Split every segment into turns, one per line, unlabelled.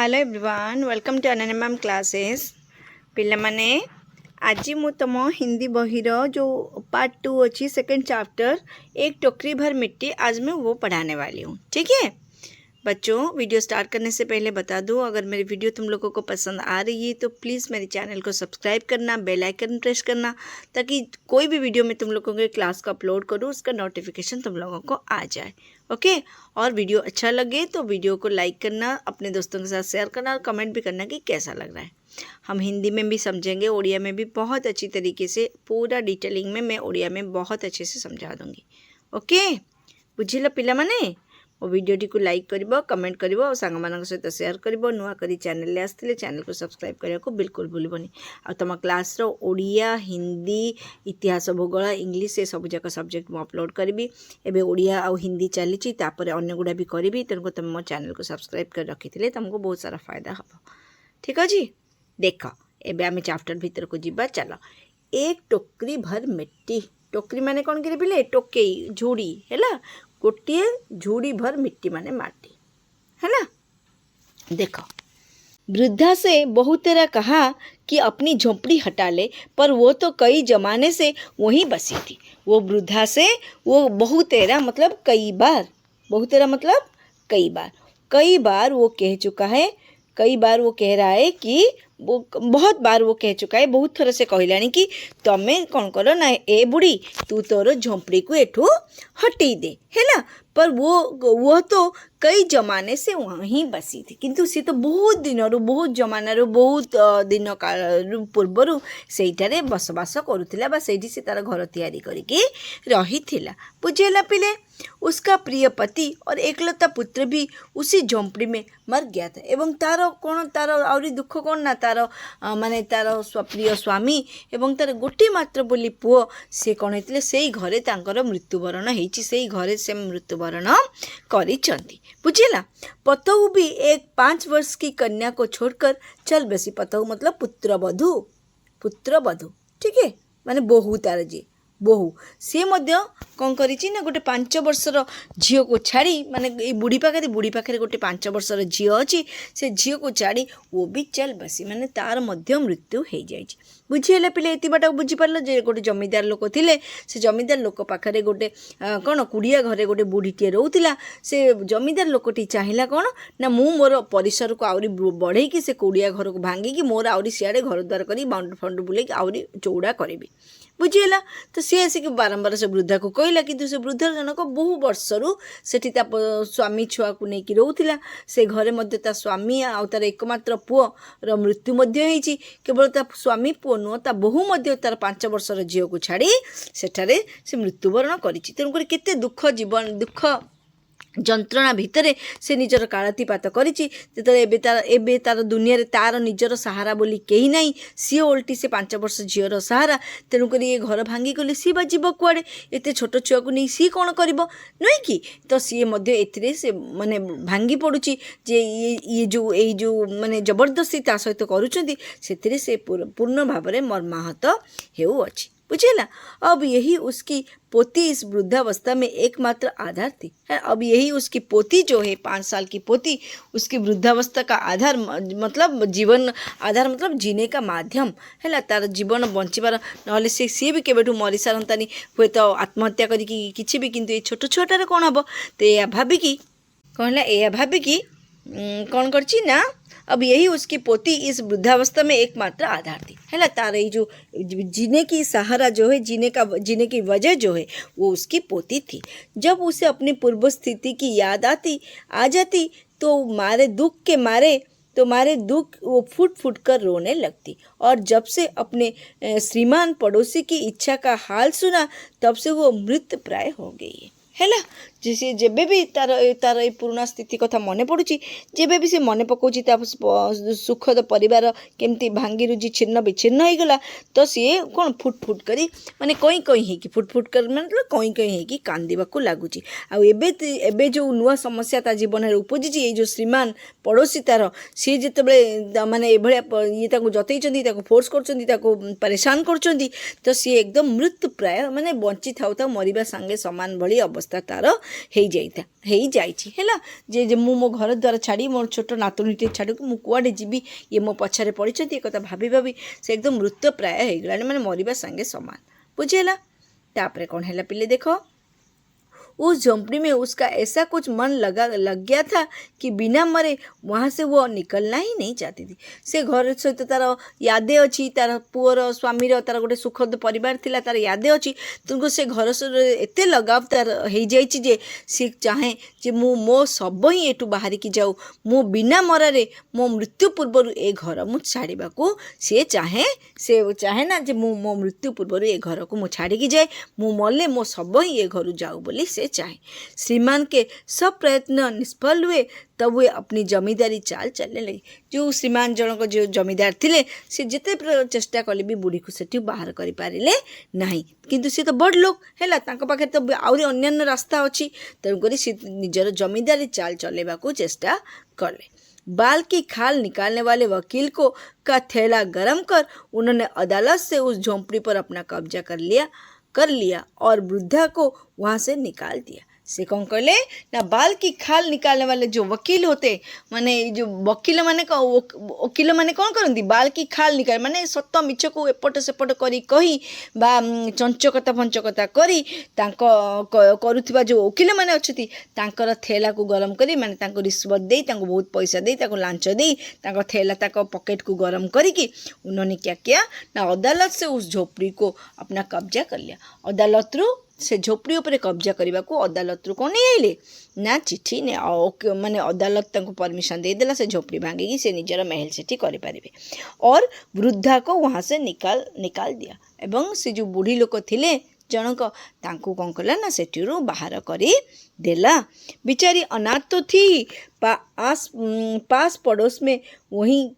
Hello everyone welcome to Ananya classes पिला माने आज मु तुम हिंदी बहिर जो पार्ट 2 अच्छी सेकंड चैप्टर एक टोकरी भर मिट्टी आज मैं वो पढ़ाने वाली हूँ। ठीक है बच्चों, वीडियो स्टार्ट करने से पहले बता दूं, अगर मेरी वीडियो तुम लोगों को पसंद आ रही है तो प्लीज़ मेरे चैनल को सब्सक्राइब करना, बेल आइकन प्रेस करना, ताकि कोई भी वीडियो में तुम लोगों के क्लास का अपलोड करूँ उसका नोटिफिकेशन तुम लोगों को आ जाए। ओके, और वीडियो अच्छा लगे तो वीडियो को लाइक करना, अपने दोस्तों के साथ शेयर करना और कमेंट भी करना कि कैसा लग रहा है। हम हिंदी में भी समझेंगे, उड़िया में भी बहुत अच्छी तरीके से पूरा डिटेलिंग में मैं उड़िया में बहुत अच्छे से समझा दूँगी। ओके, बुझिल पिला माने? वो वीडियोटी को लाइक करिबो, कमेंट करिबो और सांग मानक सहित शेयर करिबो। नुआ करी चैनल ले आस्थिले चैनल को सब्सक्राइब करिया को बिल्कुल भूलिबोनी। आ तम क्लास रो ओडिया, हिंदी, इतिहास, भूगोल, इंग्लिश से सब जाक सब्जेक्ट मु अपलोड करिबी। एबे ओडिया आ हिंदी चलीची, तापरे अन्य गुडा भी करिबी। तेनको तुम मो चैनल को सब्सक्राइब कर रखिथिले तुमको बहुत सारा फायदा हबो। ठीक अछि, देख एबे आमे चैप्टर भीतर को जिबा। चलो, एक टोकरी भर मिट्टी। टोकरी माने कौन करे पिले? टोकेई, झुड़ी हैला। गोटे झुड़ी भर मिट्टी माने माटी है ना। देखो, वृद्धा से बहुतेरा कहा कि अपनी झोंपड़ी हटा ले, पर वो तो कई जमाने से वहीं बसी थी। वो वृद्धा से वो बहुतेरा मतलब कई बार, बहुतेरा मतलब कई बार वो कह चुका है, कई बार वो कह रहा है कि वो बहुत बार वो कह चुका है, बहुत थोड़ा से कहलानी कि तमें कौन करो ना, ए बुढ़ी तू तोर झोंपड़ी को एठू हटी दे है ना। पर वो तो कई जमाने से वहीं बसी थी, किंतु सी तो बहुत दिनरू, बहुत जमानारू, बहुत दिन काल पूर्वरू सेठारे बसवास करुथिला बा सेठी से तार घर तैयारी करके रहिथिला। बुझेला पिले? उसका प्रिय पति और एकलता पुत्र भी उसी झोंपड़ी में मर गया था। एवं तार कौन, तार आउरी दुख कौन ना, तार माने तार प्रिय स्वामी एवं तार गोटे मात्र बोली पुओ से कौन होते से घरे तांकर मृत्युवरण होइछि, से घरे से मृत्युवरण करिछंती। बुझिला? पतऊ भी एक 5 वर्ष की कन्या को छोड़कर चल बसी। पतऊ मतलब पुत्रवधू, पुत्रवधू ठीक है, माने बहु तार जी बहु सी मध्य कौन करिछि ना, गोटे 5 वर्षर झील को छाड़ी, माने बुढ़ी पाखे गोटे 5 वर्षर झील अच्छी, से झील को छाड़ी वो भी चल बसी, माने तार मध्य मृत्यु हो जाए। बुझीला पिले? एति बाटा बुझीपार जे गोटे जमीदार लोक थिले, से जमीदार लोक पाखरे गोटे कौन कुड़िया घरे गोटे बुढ़ीटे रोला। से जमीदार लोकटी चाहिला कौन ना, मु मोर परिसर को आउरी बढ़ेकी से कुड़िया घर को भांगिकी मोर आउरी सियाड़े घर द्वार करी बाउंड फंड बुले आउरी चौड़ा करेबी। बुझीला? तो सी आसिक बारंबार से वृद्धा को कहला, कि से वृद्ध जनक बहु वर्षरू सेठी ता स्वामी छुआ को लेकिन रोला। से घरे मध्य ता स्वामी आ तार एकमात्र पुओ रो मृत्यु मध्य होइछि। केवल ता स्वामी पुओ नुह, ता बहु मध्य तार 5 वर्षर झील को छाड़ी सेठारे से मृत्युवरण करिछि। तेणुकर केते दुख जीवन, दुख जंत्रणा भितरे से निजर कालातीपात करिछि। एबे तार दुनिया रे तार निजर सहारा बोली केही नाही, सी ओल्टी से 5 वर्ष झीवर सहारा। तेणुकर ये घर भांगी गले सी बा जीव कुआड़े, एते छोट छुआ को नहीं सी कौन करिवो नुहे कि? तो सी मध्य एथिरे से माने भांगी पड़ुछि जे ये जो माने जबरदस्ती ता सहित करूछंती, सेथिरे से पूर्ण भाव में मर्माहत हेउअछि। बुझेला? अब यही उसकी पोती इस वृद्धावस्था में एकमात्र आधार थी। अब यही उसकी पोती जो है, 5 साल की पोती, उसकी वृद्धावस्था का आधार मतलब जीवन आधार मतलब जीने का माध्यम है। तार जीवन बंचार ना सी भी केबेठू मरी सारंतानी, हुए तो आत्महत्या करी किछि भी, किंतु ये छोट छुआटार कौन हम? तो यह भाविकी कौन है, यह भाविकी कौन करछि ना, अब यही उसकी पोती इस वृद्धावस्था में एकमात्र आधार थी है। तार ये जो जीने की सहारा जो है, जीने की वजह जो है वो उसकी पोती थी। जब उसे अपनी पूर्व स्थिति की याद आ जाती तो मारे दुख वो फूट फूट कर रोने लगती। और जब से अपने श्रीमान पड़ोसी की इच्छा का हाल सुना, तब से वो मृत प्राय हो गई है। जे जेबे भी तार पुराना स्थिति कथा मन पड़ुची, जेबे भी से मन पकाउची ता सुखद परिवार केमती भांगी रुजी छिन्न विच्छिन्न हो गला, तो सी कौन फुट फुट करी माने कई कई हो फुट फुट कर मतलब कई कई हो कांदिबा को लागुची। आ एबे जो नुआ समस्या ता जीवन में उपजिची, ये जो श्रीमान पड़ोसी तार सी जिते माने एभलिया ये ताको जतैचंदी, ताको फोर्स करचंदी, ताको परेशान करचंदी, तो सी एकदम मृत्यु प्राय माने बंची थाउ थाउ मरिबा संगे समान भली अवस्था तार ହେଇ ଯାଇଛି ହେଲା ଯେ ମୁଁ ମୋ ଘର ଦ୍ୱାରା ଛାଡ଼ି ମୋର ଛୋଟ ନାତୁଣୀଟେ ଛାଡ଼ିକି ମୁଁ କୁଆଡ଼େ ଯିବି, ଇଏ ମୋ ପଛରେ ପଡ଼ିଛନ୍ତି, ଏ କଥା ଭାବି ଭାବି ସେ ଏକଦମ ମୃତପ୍ରାୟ ହେଇଗଲାଣି, ମାନେ ମରିବା ସାଙ୍ଗେ ସମାନ। ବୁଝିହେଲା। ତାପରେ କ'ଣ ହେଲା ପିଲେ ଦେଖ, उस झोंपड़ी में उसका ऐसा कुछ मन लग गया था कि बिना मरे वहाँ से वो निकलना ही नहीं चाहती थी। से घर सहित तार यादे अच्छी, तार पुअर स्वामीर तार गोटे सुखद परिवार थिला, तार यादे अच्छी, तुमको से घर सहित एते लगाव तार हो जाइए जे सी चाहे जे मो सब ही एटू बाहर की जाऊ, मो बिना मरारे मो मृत्यु पूर्वर ए घर मु छाड़ा को से चाहे ना जे मो मृत्यु पूर्वर ए घर को मु छाड़ी जाए, मु मले मो सब ही ए घर जाऊ बोली से चाहे। श्रीमान के सब प्रयत्न निष्फल हुए, तब वे अपनी जमींदारी चाल चलने लगे। जो श्रीमान जनक जो जमींदार थिले से जिते चेष्टा कले भी बुढ़ी को सेठी बाहर करि पारिले नाही, किंतु से तो बड़ लोग हैला, तांको पाखे तो आउरी अन्य रास्ता अछि, तेणुकरी से निजर जमींदारी चाल चलेबा को चेष्टा कले। बाल की खाल निकालने वाले वकील को का थैला गरम कर उन्होंने अदालत से उस झोंपड़ी पर अपना कब्जा कर लिया और वृद्धा को वहाँ से निकाल दिया। से कौन कहले ना, बाल की खाल निकालने वाले जो वकील होते, माने जो वकील माने वकील माने कौन करती, बाल की खाल निकाल माने सत मिछ को एपट सेपट करी कही बा चंचकता फंचकता करी करुथिबा जो वकील माने अछती, तांकर थैला को गरम करी, माने तांको रिश्वत दे, तांको बहुत पैसा दे, तांको लांच दे, तांको थैला तांको पॉकेट को गरम करी कि उन्होंने क्या किया ना, अदालत से उस झोपड़ी को अपना कब्जा कर लिया। अदालत रू से झोपड़ी उपरे कब्जा करने को अदालत रू कौन नहीं आइले ना, चिठी ने माने अदालत तक परमिशन दे देला, से झोपड़ी भांगी से निजर महल सेठी करि पारिबे और वृद्धा को वहाँ से निकाल दिया। एवं से जो बूढ़ी लोक थिले जनक तांको कौन कला ना, सेठीरू बाहर करी देला। बिचारी अनाथ तो थी, पास पड़ोस में वहीं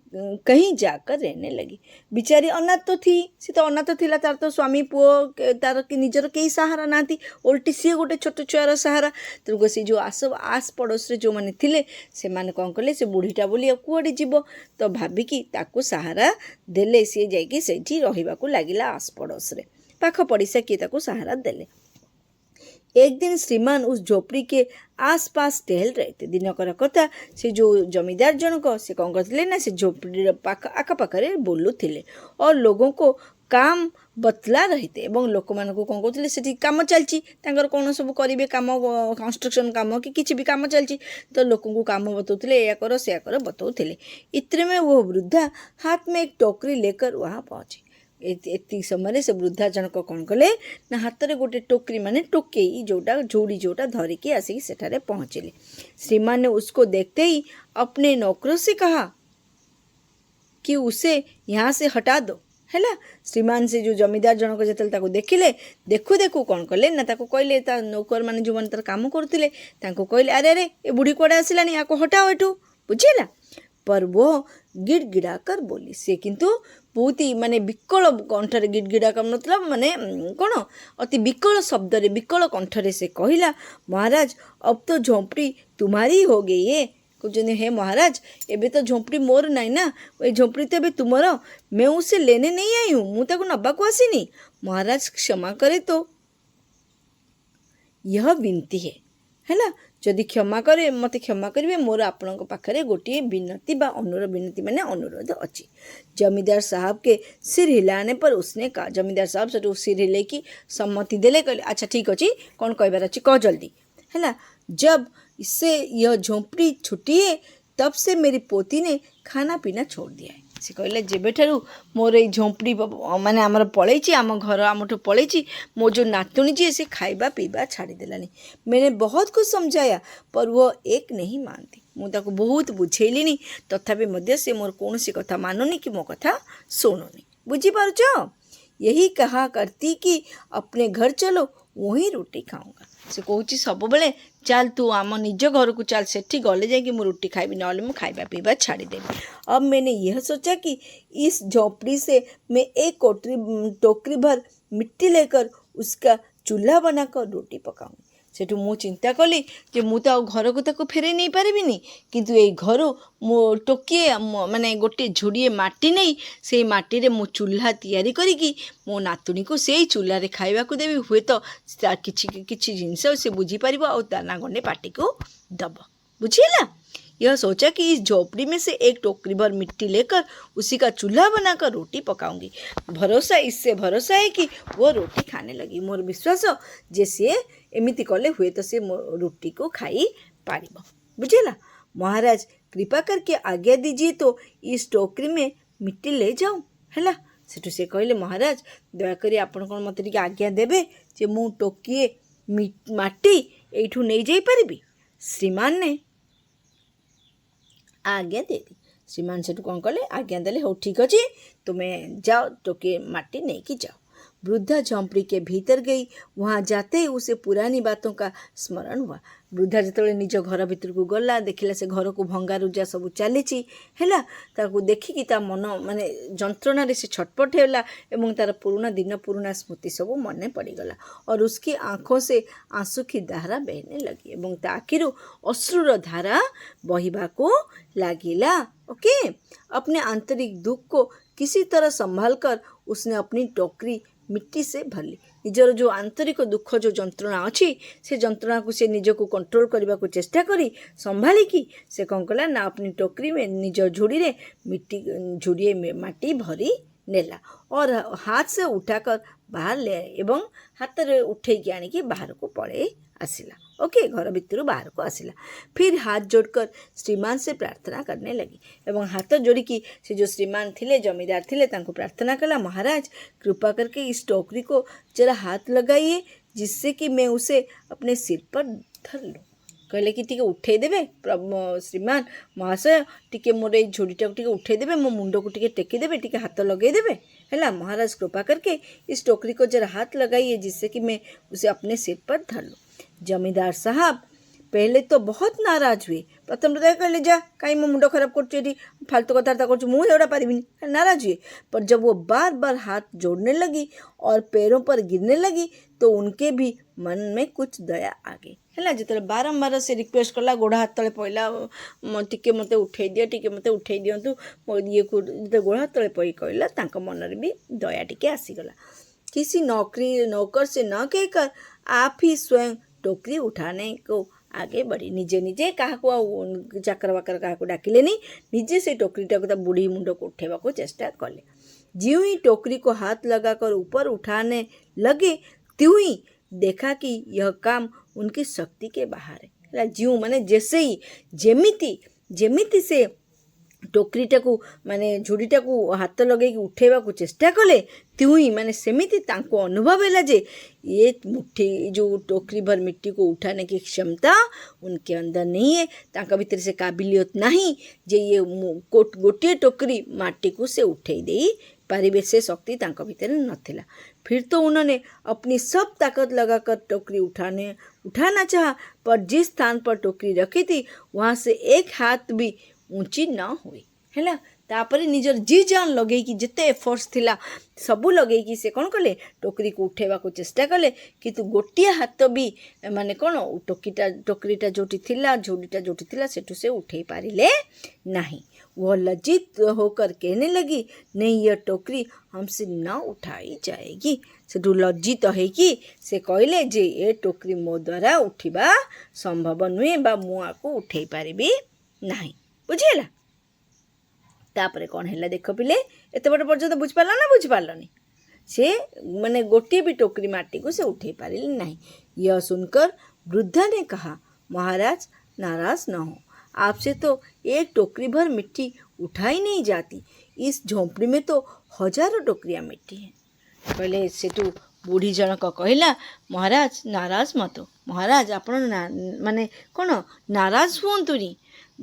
कहीं जाकर रहने लगी। बिचारी अनाथ तो थी, सी तो अनाथ थिला, तार तो स्वामी पुओ तार कि निजर कई सहारा नाती, उल्टी सी गोटे छोट छुआर सहारा। तेणुक सी जो आस पड़ोस जो मैंने थिले से माने कौन कले, से बुढ़ीटा बोली कुआड़े जीव, तो भाविकी ताकू सहारा देले, सी जाइकी सेठी रहिबाकू लागिला आस पड़ोस रे, पाख पड़िशा किए ताकू सहारा देले। एक दिन श्रीमान उस झोपड़ी के आसपास टहल रहे थे। दिनकर कथा, से जो जमींदार जनक से कौन करते ना, से झोपड़ी आखपाखे बोलुथिले और लोगों को काम बतला रहे थे। एवं लोक मान को कौन कहते से कम चलती, कौन सब करेंगे काम, कंस्ट्रक्शन काम कि किसी भी काम चलती, तो लोक को काम बताते, या कर से कर बताते। इतने में वो वृद्धा हाथ में एक टोकरी लेकर वहाँ पहुँची। एति समय से वृद्धा जनक कौन कले ना, हाथ में गोटे टोकरी माने टोकेई जोटा झोड़ी जोटा धरिकी आसिक सेठारे पहुँचले। श्रीमान ने उसको देखते ही अपने नौकरों से कहा कि उसे यहाँ से हटा दो हैला। श्रीमान से जो जमींदार जनक जो देखिले, देखू देखू कौन कले ना, कहले नौकर मैंने जो मैंने काम करते कहले, अरे अरे ए बुढ़ी कड़े आसलानी, या हटाओ एठू, बुझेला। पर वो गिड़गिड़ा कर बोली, से किंतु बहुत ही माने विकल कंठरे गिड़गिड़ा कर मतलब माने कौन अति विकल शब्द रे विकल कंठरे से कहला, महाराज अब तो झोंपड़ी तुम्हारी हो गई है। कहते हे महाराज एबे तो झोंपड़ी मोर नहीं ना, वो झोंपड़ी तो एबे तुम्हारा, मैं उसे लेने नहीं आई हूँ, मुझे ताको नब्बा को आसीनी। महाराज क्षमा करे तो यह विनती है ना, जदि क्षमा करे मत क्षमा करेंगे, मोर आपण पाखे गोटे विनती बा विनती माने अनुरोध अच्छी। जमींदार साहब के सिर हिलाने पर उसने कहा, जमींदार साहब से सिर हिले की सम्मति देले, कहले अच्छा ठीक अच्छी, कौन कहबार अच्छी कह जल्दी है ना। जब इससे यह झोंपड़ी छुटी है तब से मेरी पोती ने खाना पीना छोड़ दिया है। से कहले जेबेठारू मोर ये झोंपड़ी माने आमर पलैची, आम घर आमठू पलैची, मो जो नातुणी जी से खाइबा पीबा छाड़ी देलानी। मैंने बहुत कुछ समझाया पर वो एक नहीं मानती, मुझे बहुत बुझेलिनी, तथापि मध्य से मोर कौन सी कथा मानुनी कि मो कथा शुणुनी। बुझीपारुच, यही कहा करती कि अपने घर चलो वहीं रोटी खाऊंगा। से कहूँ सब बेले चल तू आम निज घर को चल, सेठी गले जाकि मु रोटी खाइबी, ना मैं खाइबा पीबा छाड़ी देवी। अब मैंने यह सोचा कि इस झोंपड़ी से मैं एक टोकरी भर मिट्टी लेकर उसका चूल्हा बनाकर रोटी पकाऊंगी। सेठू मु चिंता कली जे मु तो घर को ताको फेरे नहीं पारिबिनी किंतु ए घरो मो टोकिए माने गोटे झुड़िए माटी नहीं से माटी रे मु चूल्हा तैयारी करिकी मो नातुणी को से चूल्हा रे खाइबा को देबी हुए तो किछि किछि जिंस से बुझी पारिबो और दाना गंडे पाटी को दब बुझिला। यह सोचा कि इस झोपड़ी में से एक टोकरी भर मिट्टी लेकर उसी का चूल्हा बनाकर रोटी पकाऊंगी। इससे भरोसा है कि वो रोटी खाने लगी। मोर विश्वास जे सी एमिति कले हुए तो से रोटी को खाई पारिब बुझेला। महाराज कृपा करके आज्ञा दीजिए तो इस टोकरी में मिट्टी ले जाऊं है। सेठू से कहले महाराज दयाकोरी आपण कौन मत टिके आज्ञा देबे जे मु टोकिए माटी एठू नहीं जाई पारिबी। श्रीमान ने आज्ञा दे दी। श्रीमान सेठू कौन कले आज्ञा देले हो ठीक अच्छे तुम्हें जाओ टोके माटी नहीं की जाओ। वृद्धा झोंपड़ी के भीतर गई। वहाँ जाते ही उसे पुरानी बातों का स्मरण हुआ। वृद्धा जिते निज घर भीतर को गला देखिला से घर को भंगा रुजा सब चली है देखिकी ता मन माने जंत्रणा से छटपट होला एवं तार पुराना दिन पुराना स्मृति सब मन पड़गला और उसकी आँखों से आंसू की धारा बहने लगी एवं ता आखिर अश्रुर धारा बहिबा को लागिला। ओके अपने आंतरिक दुख को किसी तरह संभाल कर उसने अपनी टोकरी मिट्टी से भरली। निजर जो आंतरिक दुख जो जंत्रणा अच्छी से जंत्रणा को से निज को कंट्रोल करने को चेष्टा करी संभालिकी से कौन कला ना अपनी टोकरी में निज झुड़ी रे मिट्टी झुड़िए माटी भरी नेला और हाथ से उठाकर बाहर ले एवं हाथ रे उठे आनिकी बाहर को पड़े आसिला। ओके घर भीतर बाहर को आसिला। फिर हाथ जोड़कर श्रीमान से प्रार्थना करने लगी एवं हाथ जोड़िकी से जो श्रीमान थिले जमींदार थिले तांको प्रार्थना कला महाराज कृपा करके इस टोकरी को जरा हाथ लगाइए जिससे कि मैं उसे अपने सिर पर धर लूँ। कहले कि टिके उठे देबे श्रीमान महाशय टिके मोर ए झोड़ीटा टिके उठे देबे मो मुंड को टिके टेकी देबे टिके हाथ लगे देबे है। महाराज कृपा करके इस टोकरी को जरा हाथ लगाइए जिससे कि मैं उसे अपने सिर पर धर लूँ। जमींदार साहब पहले तो बहुत नाराज हुए। प्रथम हृदय कहले जा कहीं मो मुंड खराब कर फालतू कथबार्ता कर मुझे पारिबिनी नाराज हुए। पर जब वो बार बार हाथ जोड़ने लगी और पैरों पर गिरने लगी तो उनके भी मन में कुछ दया आ गई है। जो बारंबार से रिक्वेस्ट कला गोड़ हाथ तले पड़ा टिके मते उठे दियो टिके मते उठे दिंतु मो ये को गोड़ हाथ तले पई कहला तांको मन रे भी दया टिके आसीगला। किसी नौकर से न कहकर आप ही स्वयं टोकरी उठाने को आगे बढ़ी। निजे निजे क्या चाकर वाकर क्या डाकिले नहीं निजे से टोकरीटा को बुढ़ी मुंड को उठेवा को चेष्टा कले। ज्यों ही टोकरी को हाथ लगाकर ऊपर उठाने लगे त्यों ही देखा कि यह काम उनकी शक्ति के बाहर है। ज्यों माने जैसे ही जेमिति से टोकरीटा को माने झुड़ीटा को हाथ लगे उठेवा को चेष्टा कले त्यों ही माने सेमिति तांको अनुभव है जे ये मुट्ठी जो टोकरी भर मिट्टी को उठाने की क्षमता उनके अंदर नहीं है। तांका भीतर से काबिलियत नहीं जे ये गोटे टोकरी माटी को से उठे दे पारिबे से शक्ति तांका भीतर नथिला। फिर तो उन्होंने अपनी सब ताकत लगाकर टोकरी उठाना चाहा पर जिस स्थान पर टोकरी रखी थी वहाँ से एक हाथ भी ऊंची न हुई है। तापरे निजर जी जान लगे कि जिते एफर्ट्स थिला सबू लगे कि से कौन कले टोकरी को उठेवा को चेष्टा कले किंतु गोटिया हाथ भी माने कौन टोकरीटा जोटी थिला झोड़ीटा जोटी थिला सेठू से उठे पारिले नहीं। वह लज्जित होकर कहने लगी नहीं यह टोकरी हमसे न उठाई जाएगी। सेठू लज्जित है कि से कहले जे ये टोकरी मो द्वारा उठिबा संभव नुहे बा मु आको उठे पारिबी नहीं बुझेला। तापरे कौन है देख पिले एत बड़ पर्यटन बुझिपार ना बुझिपारनी से माने गोटे भी टोकरी माटी को से उठे पारे नहीं। यह सुनकर वृद्धा ने कहा महाराज नाराज न हो आपसे तो एक टोकरी भर मिट्टी उठाई नहीं जाती। इस झोंपड़ी में तो हजारों टोकरियाँ मिट्टी हैं। पहले सेठू बुढ़ी जनक कहला महाराज नाराज मत महाराज आपण माने कौन नाराज हुंतुनी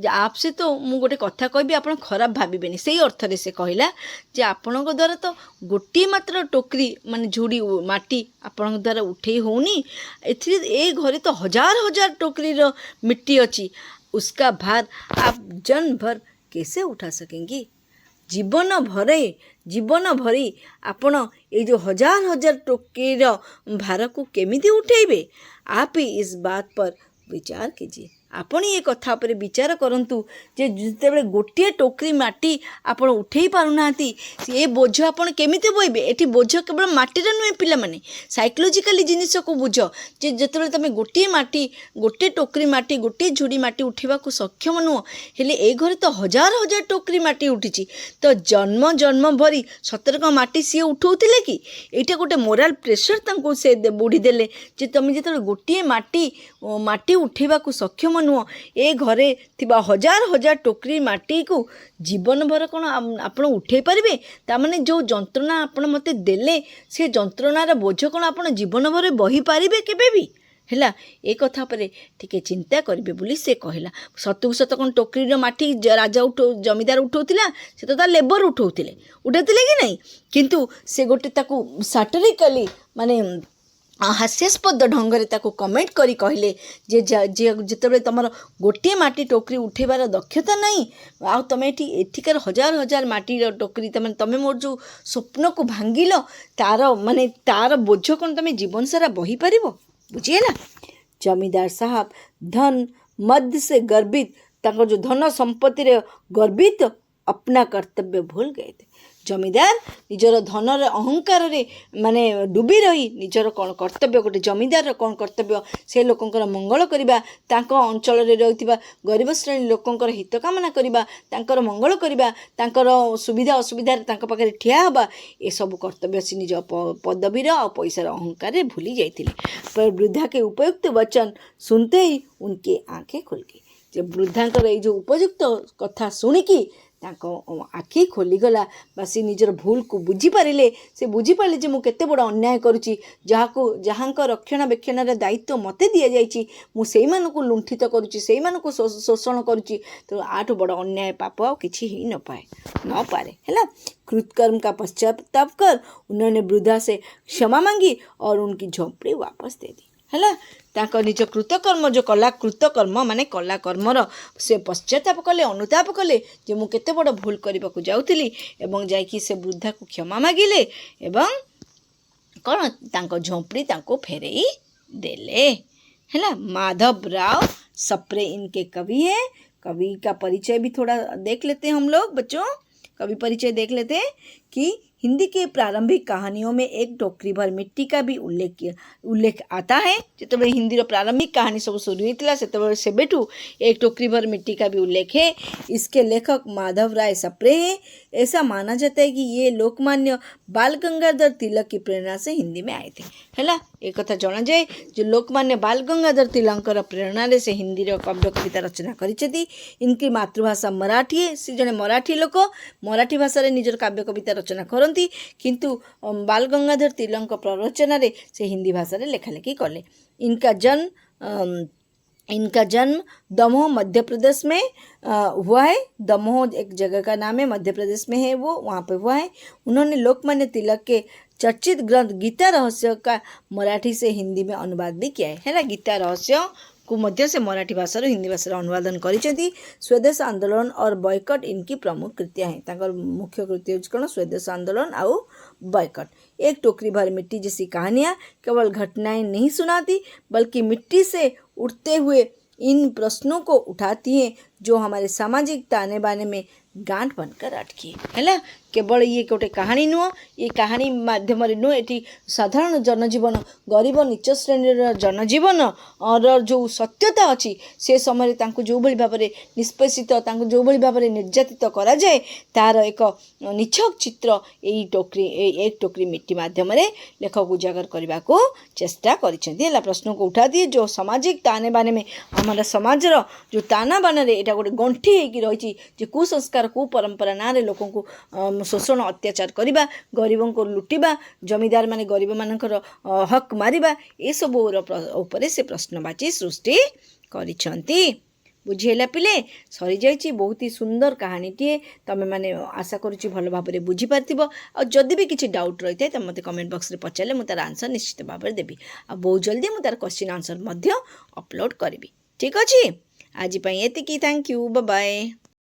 आपसे तो मु गोटे कथा कहबी आप खराब भावेनि से अर्थ से कहला जे आपण द्वारा तो गोटे मात्र टोकरी माने झुड़ी माटी आपण द्वारा उठे होनी ए घरे तो हजार हजार टोकरी मिट्टी अच्छी उसका भार आप जन भर कैसे उठा सकेंगी। जीवन भरी आपण ये जो हजार हजार टोकीर भार को केमिति उठेबे। आप ही इस बात पर विचार कीजिए। आपण ये कथा पर विचार करंतु जे जितेबले गोटे टोकरी माटी आपण उठेई पारुनाहांती ये बोझ आपण केमिति बोइबे। एठी बोझ केवल माटी रे नुहे पिला माने साइकोलॉजिकली जिनिस को बुझ जे जेतेबले तमे गोटे माटी गोटे टोकरी माटी गोटे झुड़ी माटी उठेबा को सक्षम नुह हेले ए घरे तो हजार हजार टोकरी माटी उठिची तो जन्म जन्म भरी सतर्क माटी सी उठौतिले कि एटा गोटे मोराल प्रेशर तांको से बुढ़ी देले जे तमे जेतेबले गोटे माटी उठेबा को सक्षम नुह ए घरे थिबा हजार हजार टोकरी माटी को जीवन भर कौन आपण उठे पारे ताने जो जंत्रणा आपण मते देले से जंत्रणार बोझ कौन आप जीवन भर बही पारे केबे भी हैला। ए कथा पर टिके चिंता करेंगे बोली से कहला। सतुक सत कौन टोकरी माटी राजा जमीदार उठाउतिला से तो लेबर उठाउतिले कि नहीं किंतु से गोटे ताकू साटरिकली माने हास्यास्पद ढंग से कमेंट करी कहले जे जितेबाला तुम गोटे माटी टोकरी उठेबार दक्षता नहीं आ तुम एठिकार हजार हजार माटी टोकरी तुम मोर जो स्वप्न को भांगिल तार माने तार बोझ कौन तुम जीवन सारा बही पार बुझीगला। जमीदार साहब धन मद से गर्वित ताको जो धन संपत्ति रे गर्वित अपना कर्तव्य भूल गए थे। जमीदार निजर धनर अहंकार रे माने डूबी रही निजर कौन कर्तव्य गोटे जमीदार कौन कर्तव्य से लोकंकर मंगल करिबा तांको अंचल रे रहितबा गरीब श्रेणी लोकंकर हित कामना करिबा तांकर मंगल करिबा तांकर सुविधा असुविधा रे तांको पाखरे ठिया हबा ए सब कर्तव्य से निज पदवीर और पैसार अहंकार रे भूली जाइतिले। पर वृद्धा के उपयुक्त वचन सुनते ही उनके आंखें खुल गई। जब वृद्धांकर ये जो उपयुक्त कथा शुणिकी आखि खोलीगला सी निजर भूल को बुझीपारे से बुझीपारे जे मुझे केते बड़ अन्याय करुच्ची जहाँ रक्षणाबेक्षण दायित्व मते दि जाइए मुझे को लुंठित करुच्ची से शोषण करुच्ची तो आठू बड़ अन्याय पाप आ किसी ही न पारे है। कृतकर्म का पश्चाताप कर उन्होंने वृद्धा से क्षमा मांगी और उनकी झोंपड़ी वापस दे दी है। ताको निज कृतकर्म जो कला कृतकर्म माने कला कर्मर से पश्चाताप कले अनुताप कले जे मु केते बड़ भूल करबा को जाउतिली एवं जाइकी से वृद्धा को क्षमा मागिले एवं कौन तांको झोंपड़ी तांको फेरई देले है। माधव राव सप्रे इनके कवि है। कवि का परिचय भी थोड़ा देख लेते हैं हम लोग बच्चों। कवि परिचय देख लेते हैं कि हिंदी के प्रारंभिक कहानियों में एक टोकरी भर मिट्टी का भी उल्लेख आता है। जो हिंदी प्रारंभिक कहानी सब शुरू होता से बेठू एक टोकरी भर मिट्टी का भी उल्लेख है। इसके लेखक माधव राय सप्रे हैं। ऐसा माना जाता है कि ये लोकमान्य बाल गंगाधर तिलक की प्रेरणा से हिंदी में आए थे है। एक कथा जना जाए जो लोकमान्य बाल गंगाधर तिलकर प्रेरणा से हिंदी काव्य कविता रचना करी। इनकी मातृभाषा मराठी है। से जड़े मराठी लोक मराठी भाषा निजर काव्य कविता रचना करती किंतु बाल गंगाधर तिलक प्ररचना रे से हिंदी भाषा रे लेखालेखी कले। इनका जन्म दमोह मध्य प्रदेश में हुआ है। दमोह एक जगह का नाम है, मध्य प्रदेश में है, वो वहाँ पे हुआ है। उन्होंने लोकमान्य तिलक के चर्चित ग्रंथ गीता रहस्य का मराठी से हिंदी में अनुवाद भी किया है ना। गीता रहस्य को मध्य से मराठी भाषा हिंदी भाषा अनुवादन करिसेंती। स्वदेश आंदोलन और बॉयकट इनकी प्रमुख कृतियाँ हैं। तांकर मुख्य कृति होछि कोन स्वदेश आंदोलन और बॉयकट। एक टोकरी भर मिट्टी जैसी कहानियाँ केवल घटनाएं नहीं सुनाती बल्कि मिट्टी से उठते हुए इन प्रश्नों को उठाती हैं जो हमारे सामाजिक ताने बाने में गांठ बनकर अटकी है। केवल ये गोटे कहानी नुह, ये कहानी माध्यम नुह, ये साधारण जनजीवन गरीब नीच श्रेणी जनजीवन और जो सत्यता अच्छी से समय जो भाव में निष्पेषित जो भाव में निर्यातित करा जाए तार एक निछक चित्र यही टोकरी एक टोकरी मिट्टी माध्यम लेखक उजागर करने को चेष्टा कर प्रश्न को उठा दिए जो सामाजिक ताने बाने में हमारा समाजर जो ताना बाना यहाँ गोटे गंठी रही कुसंस्कार कुपरंपरा ना लोक को शोषण अत्याचार करवा गरीबों को लुटिबा जमीदार माने गरीब मानकर हक मारिबा ये सब उपरे से प्रश्नवाची सृष्टि करिसंती। बुझेला पिले सरी जाइए बहुत ही सुंदर कहानीटीए तमें मैंने आशा करुच्ची भल भाव में बुझीपार और जदि भी किसी डाउट रही है तो मत कमेंट बॉक्स में पचारे मुझे तार आंसर निश्चित भाव में देवी आ बहुत जल्दी मुझे तार क्वेश्चन आंसर अपलोड करी। ठीक अच्छे आज ये थैंक यू बाय बाय।